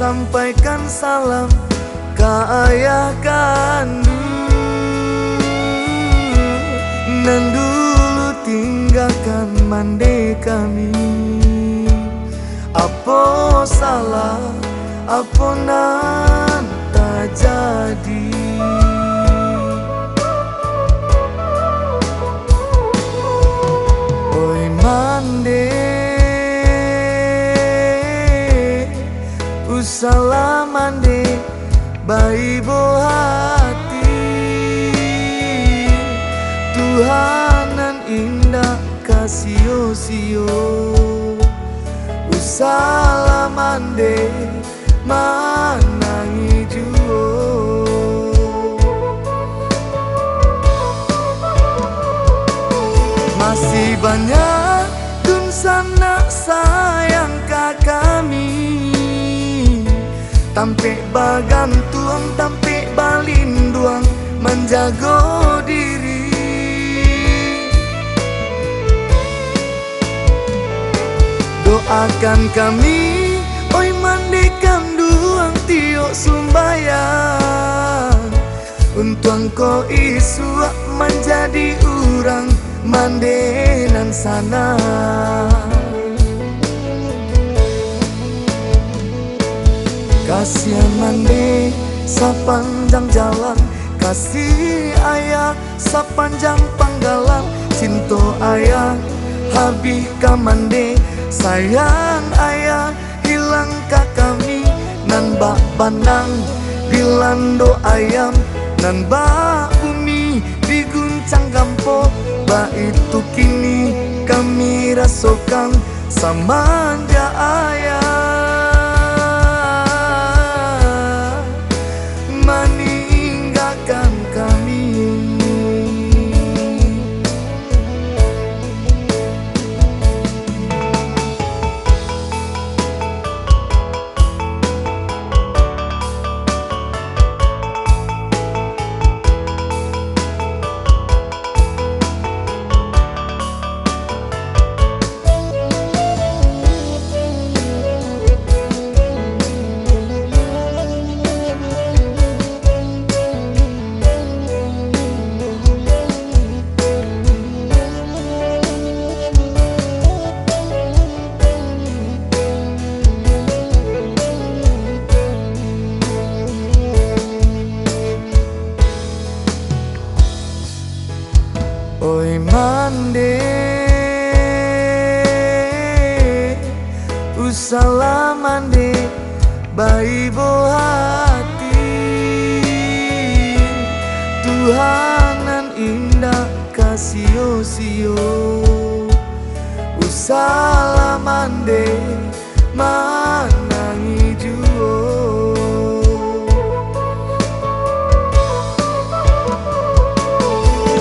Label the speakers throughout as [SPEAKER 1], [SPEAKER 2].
[SPEAKER 1] sampaikan salam ke ayah kandung, nan dulu tinggalkan mande kami. Apa salah, apa nan tak jadi. Oi mande, usalah mande, bayi bo hati. Tuhanan indah kasio-sio, usalah mande manangi juo. Masih banyak dun sana sayang ka kami, tampe bagantuang, tampe balinduang menjaga diri. Doakan kami, oi mandekan duang tio sumbayang, untuang ko isua menjadi urang mandenan sana. Kasihan mande sepanjang jalan, kasih ayah sepanjang panggalan. Cinta ayah habis ka mande, sayang ayah hilang ka kami. Nan bak bandang dilando ayam, nan bak bumi diguncang gampo. Ba itu kini kami rasakan samanja ayah meninggalkan kami. Oi mande, usalah mande, bayi bo hati. Tuhanan indah kasio-sio, usalah mande manangi juo.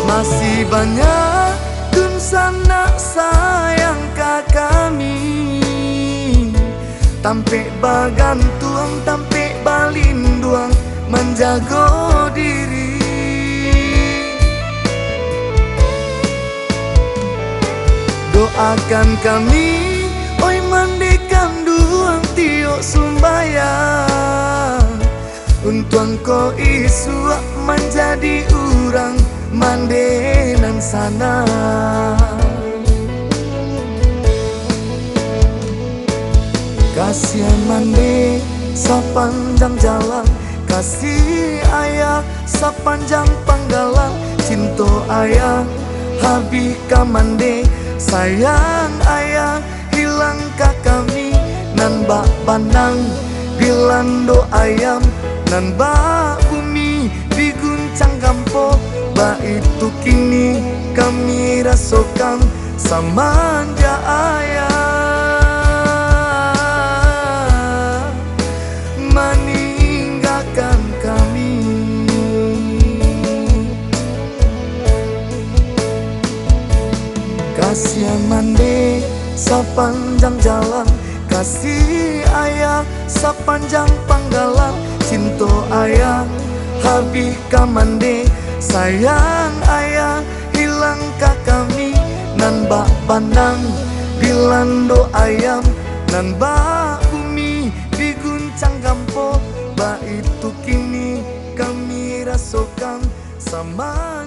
[SPEAKER 1] Masih banyak dun sana sayang ka kami, tampe bagantuang, tampe balinduang menjaga diri. Doakan kami, oi mandekan duang tio sumbayang, untuang ko isua menjadi urang mandenan sana. Kasihan mande sepanjang jalan, kasih ayah sepanjang panggalan. Cinta ayah habis ka mande, sayang ayah hilang ka kami. Nan bak pandang dilando ayam, nan bak bumi diguncang gampo. Ba itu kini kami rasakan samanja ayah meninggalkan kami. Kasihan mande sepanjang jalan, kasih ayah sepanjang panggalan. Cinta ayah habis ka mande, sayang ayah hilang ka kami. Nan bak pandang dilando ayam, nan bak bumi diguncang canggampo, ba itu kini kami rasakan sama